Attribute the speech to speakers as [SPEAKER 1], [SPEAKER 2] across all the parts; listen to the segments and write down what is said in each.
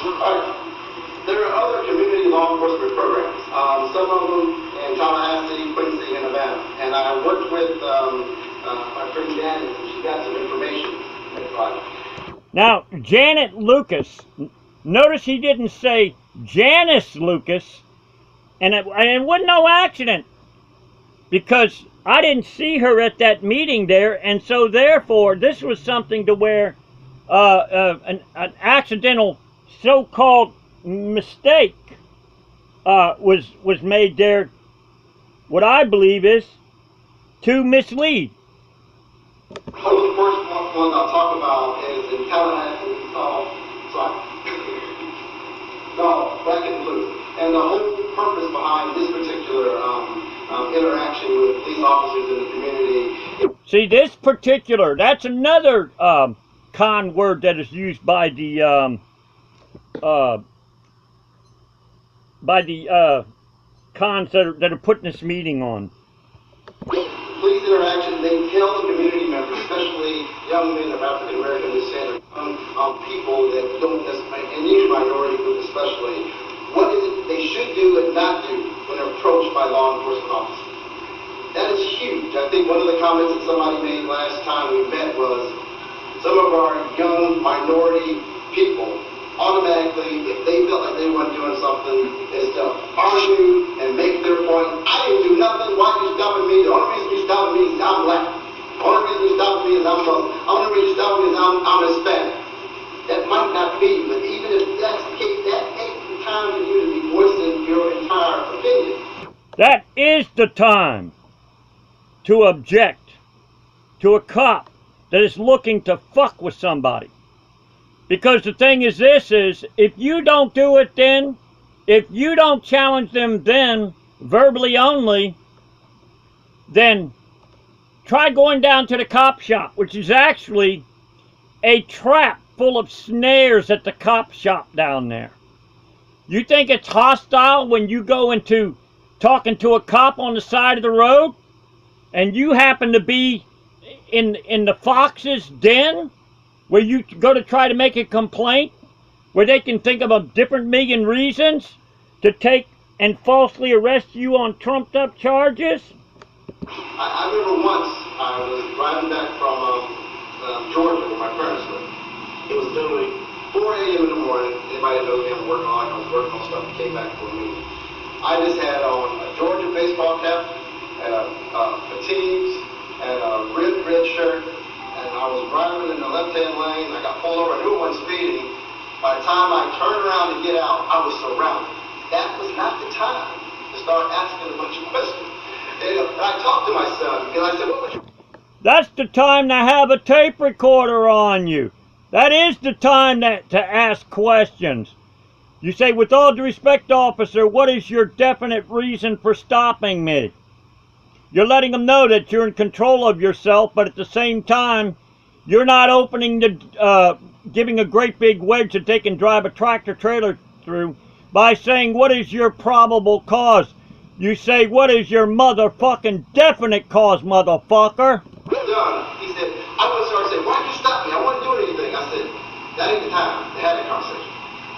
[SPEAKER 1] There are other community law enforcement programs, some of them in Tallahassee, Quincy, and Havana. And I worked with my friend Janet, and she got some information.
[SPEAKER 2] Now, Janet Lucas, notice he didn't say Janice Lucas, and it wasn't no accident, because I didn't see her at that meeting there, and so therefore this was something to where an accidental so-called mistake was made there, what I believe is to mislead.
[SPEAKER 1] The first one I'll talk about is in Tallahassee, black and blue. And the whole purpose behind this particular interaction with police officers in the community.
[SPEAKER 2] See, this particular, that's another con word that is used by the cons that are putting this meeting on.
[SPEAKER 1] Police interaction, they tell the community members, especially young men of African American descent, people that don't necessarily, and these minority groups especially, what is it they should do and not do when they're approached by law enforcement officers. That is huge. I think one of the comments that somebody made last time we met was some of our young minority people automatically, if they felt like they weren't doing something, is to argue and make their point. I didn't do nothing. Why are you stopping me? The only reason you stopping me is I'm black. The only reason you stopping me is I'm Muslim. The only reason you stopping me is I'm Hispanic. That might not be, but even if that's the case, that ain't the time for you to be voicing your entire opinion.
[SPEAKER 2] That is the time to object to a cop that is looking to fuck with somebody. Because the thing is this, is if you don't do it then, if you don't challenge them then, verbally only, then try going down to the cop shop, which is actually a trap full of snares at the cop shop down there. You think it's hostile when you go into talking to a cop on the side of the road and you happen to be in the fox's den where you go to try to make a complaint, where they can think of a different million reasons to take and falsely arrest you on trumped up charges?
[SPEAKER 1] I remember once I was driving back from Georgia where my parents lived. It was literally 4 a.m. in the morning. Anybody knows me, I'm working on, I was working on stuff, came back for a meeting. I just had on a Georgia baseball cap and fatigues and a red shirt. And I was driving in the left-hand lane. I got pulled over. I knew I wasn't speeding. By the time I turned around to get out, I was surrounded. That was not the time to start asking a bunch of questions. And I talked to my son, and I said, what would you...
[SPEAKER 2] That's the time to have a tape recorder on you. That is the time to ask questions. You say, with all due respect, officer, what is your definite reason for stopping me? You're letting them know that you're in control of yourself, but at the same time, you're not opening the, giving a great big wedge that they can drive a tractor trailer through by saying, what is your probable cause? You say, what is your motherfucking definite cause, motherfucker?
[SPEAKER 1] He said, I went to start saying, why did you stop me? I wasn't doing anything. I said, that ain't the time to have that conversation.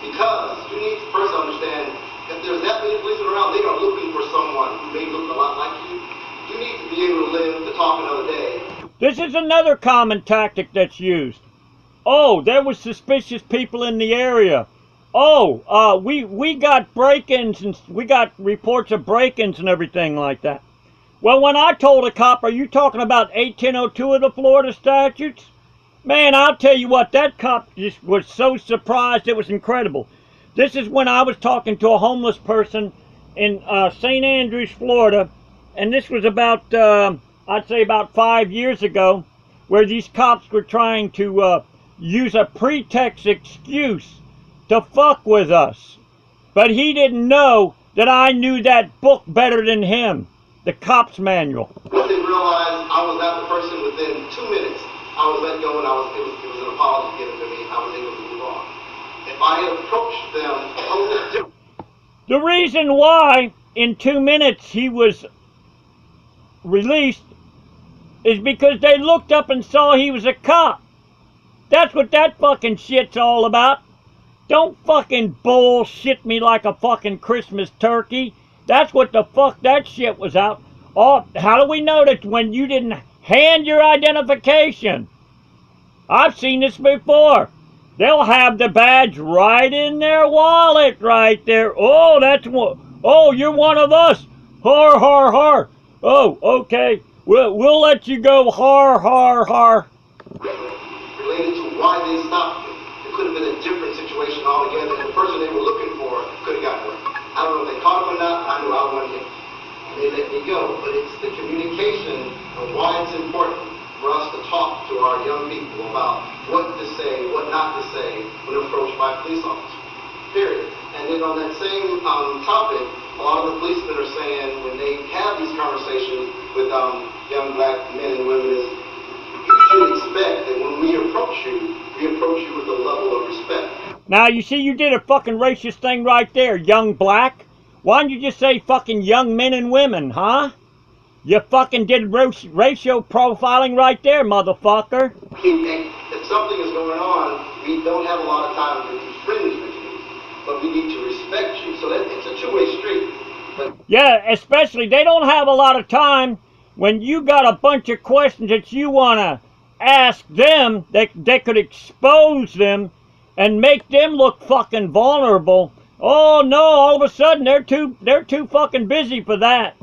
[SPEAKER 1] Because you need to first understand, if there's that many police around, they are looking for someone who may look a lot like you. You need to be able to live to talk another day.
[SPEAKER 2] This is another common tactic that's used. Oh, there was suspicious people in the area. Oh, we got break-ins and we got reports of break-ins and everything like that. Well, when I told a cop, are you talking about 1802 of the Florida statutes? Man, I'll tell you what, that cop just was so surprised, it was incredible. This is when I was talking to a homeless person in St. Andrews, Florida. And this was about, I'd say about 5 years ago, where these cops were trying to use a pretext excuse to fuck with us. But he didn't know that I knew that book better than him, the cop's manual.
[SPEAKER 1] Once they realized I was not the person, within 2 minutes, I was let go and it was an apology given to me. I was able to move on. If I had approached them,
[SPEAKER 2] the reason why in 2 minutes he was released is because they looked up and saw he was a cop. That's what that fucking shit's all about. Don't fucking bullshit me like a fucking Christmas turkey. That's what the fuck that shit was out. Oh, how do we know that when you didn't hand your identification? I've seen this before. They'll have the badge right in their wallet right there. Oh, that's what. Oh, you're one of us. Har, har, har. Oh, okay. We'll let you go. Har, har, har.
[SPEAKER 1] Related to why they stopped me. It could have been a different situation altogether, and the person they were looking for could have gotten away. I don't know if they caught him or not, but I knew I wanted him. And they let me go. But it's the communication and why it's important for us to talk to our young people about what to say, what not to say when approached by police officers. Period. And then on that same topic, a lot of the policemen are saying when they have these conversations with young black men and women is you should expect that when we approach you with a level of respect.
[SPEAKER 2] Now, you see, you did a fucking racist thing right there, young black. Why don't you just say fucking young men and women, huh? You fucking did racial profiling right there, motherfucker.
[SPEAKER 1] If something is going on, we don't have a lot of time to be friends with you, but we need to respect you. So it's a two-way street. But
[SPEAKER 2] yeah, especially, they don't have a lot of time when you got a bunch of questions that you want to ask them, that could expose them and make them look fucking vulnerable. Oh no, all of a sudden they're too fucking busy for that.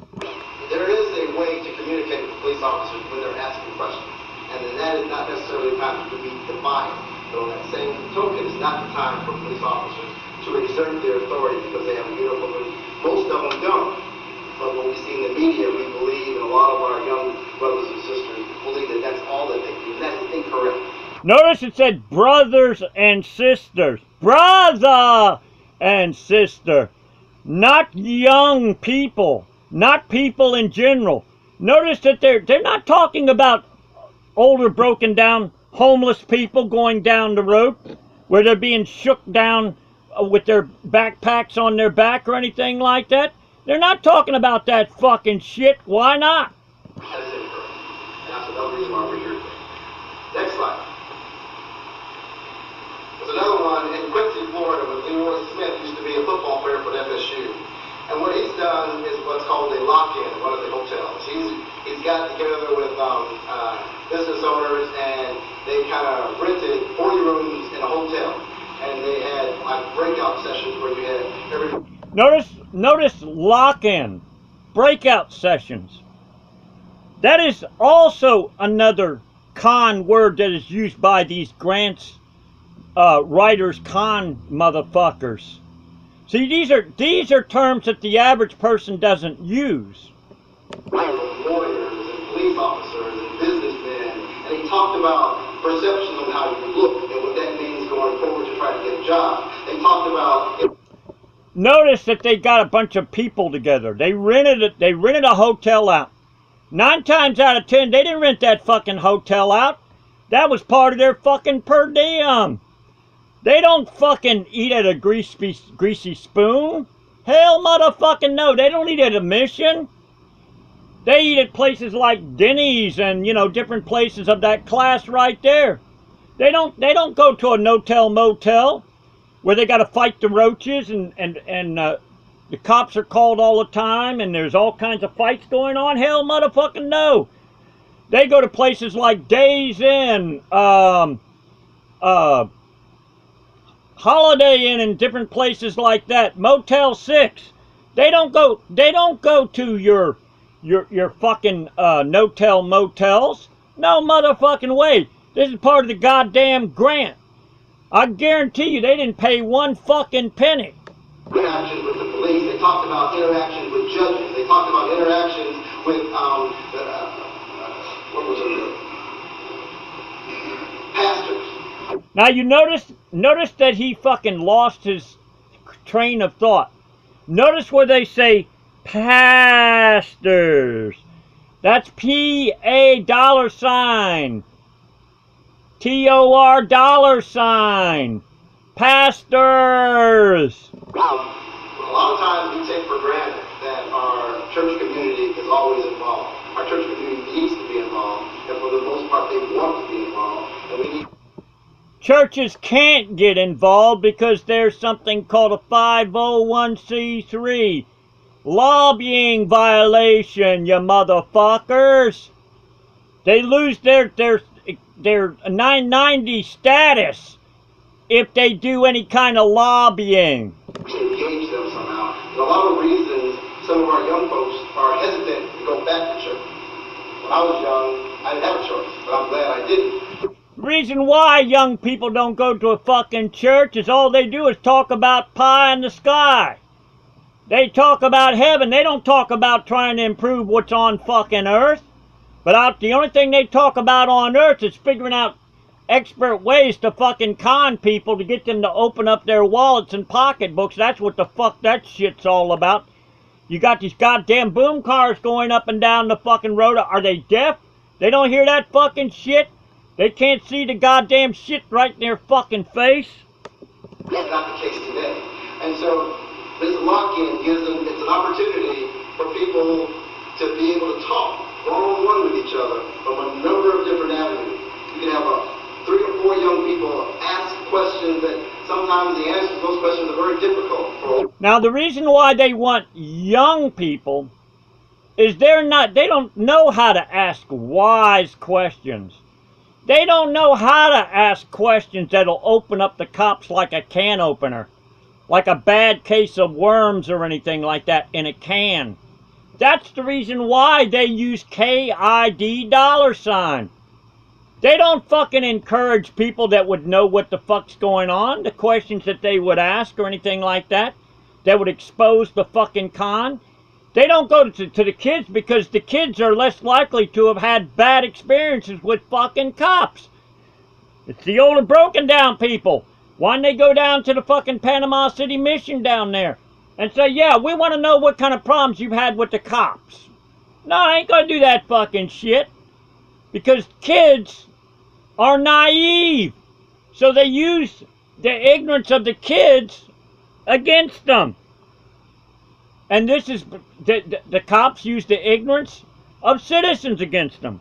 [SPEAKER 1] There is a way to communicate with police officers when they're asking questions, and then that is not necessarily the time to be defiant. But on that same token, it's not the time for police officers to exert their authority because they have a uniform. Most of them don't. But when we see in the media, we believe, and a lot of our young brothers and sisters believe that that's all that they do, and that's incorrect.
[SPEAKER 2] Notice it said brothers and sisters. Brother and sister. Not young people. Not people in general. Notice that they're not talking about older, broken down, homeless people going down the road where they're being shook down with their backpacks on their back or anything like that. They're not talking about that fucking shit. Why not?
[SPEAKER 1] That is incorrect. And that's another reason why we're here today. Next slide. There's another one in Quincy, Florida, with Leroy Smith, used to be a football player for FSU. And what he's done is what's called a lock-in at one of the hotels. He's got together with business owners, and they kind of rented 40 rooms in a hotel. And they had like breakout sessions where you had every...
[SPEAKER 2] Notice lock-in, breakout sessions. That is also another con word that is used by these grants writers, con motherfuckers. See, these are terms that the average person doesn't use.
[SPEAKER 1] Lawyers and police officers and businessmen, and he talked about perceptions on how you look and what that means going forward to try to get a job. They talked about...
[SPEAKER 2] Notice that they got a bunch of people together. They rented a hotel out. 9 times out of 10, they didn't rent that fucking hotel out. That was part of their fucking per diem. They don't fucking eat at a greasy spoon. Hell motherfucking no, they don't eat at a Mission. They eat at places like Denny's and, you know, different places of that class right there. They don't go to a no-tell motel where they got to fight the roaches and the cops are called all the time and there's all kinds of fights going on. Hell motherfucking no. They go to places like Days Inn, Holiday Inn, and different places like that. Motel 6. They don't go to your fucking no-tell motels. No motherfucking way. This is part of the goddamn grant. I guarantee you they didn't pay one fucking penny.
[SPEAKER 1] Interactions with the police. They talked about interactions with judges. They talked about interactions with pastors.
[SPEAKER 2] Now you notice that he fucking lost his train of thought. Notice where they say pastors. That's P-A $. T-O-R $. Pastors.
[SPEAKER 1] A lot of times we take for granted that our church community is always involved. Our church community needs to be involved, and for the most part, they want to be involved. And we need
[SPEAKER 2] churches can't get involved because there's something called a 501c3 lobbying violation, you motherfuckers. They lose their 990 status if they do any kind of lobbying.
[SPEAKER 1] Engage them somehow. And a lot of reasons some of our young folks are hesitant to go back to church. When I was young, I didn't have a choice, but I'm glad I didn't.
[SPEAKER 2] Reason why young people don't go to a fucking church is all they do is talk about pie in the sky. They talk about heaven. They don't talk about trying to improve what's on fucking earth. But the only thing they talk about on earth is figuring out expert ways to fucking con people to get them to open up their wallets and pocketbooks. That's what the fuck that shit's all about. You got these goddamn boom cars going up and down the fucking road. Are they deaf? They don't hear that fucking shit? They can't see the goddamn shit right in their fucking face?
[SPEAKER 1] That's not the case today. And so this lock-in gives them, it's an opportunity for people to be able to talk one-on-one with each other from a number of different avenues. You can have 3 or 4 young people ask questions that sometimes the answers to those questions are very difficult.
[SPEAKER 2] Now the reason why they want young people is they don't know how to ask wise questions. They don't know how to ask questions that'll open up the cops like a can opener. Like a bad case of worms or anything like that in a can. That's the reason why they use KID $. They don't fucking encourage people that would know what the fuck's going on, the questions that they would ask or anything like that would expose the fucking con. They don't go to the kids because the kids are less likely to have had bad experiences with fucking cops. It's the older broken down people. Why don't they go down to the fucking Panama City Mission down there and say, yeah, we want to know what kind of problems you've had with the cops. No, I ain't gonna do that fucking shit. Because kids are naive. So they use the ignorance of the kids against them. And this is, the cops use the ignorance of citizens against them.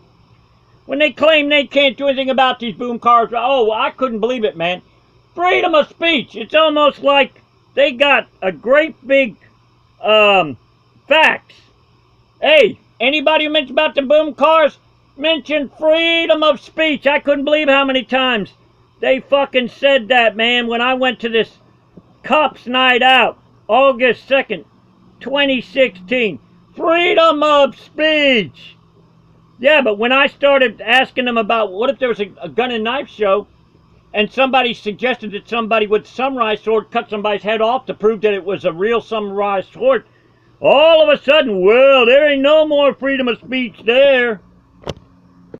[SPEAKER 2] When they claim they can't do anything about these boom cars, oh, I couldn't believe it, man. Freedom of speech. It's almost like they got a great big facts. Hey, anybody who mentions about the boom cars, mention freedom of speech. I couldn't believe how many times they fucking said that, man, when I went to this cops night out, August 2nd, 2016. Freedom of speech. Yeah, but when I started asking them about what if there was a gun and knife show and somebody suggested that somebody with a samurai sword cut somebody's head off to prove that it was a real samurai sword, all of a sudden, well, there ain't no more freedom of speech there.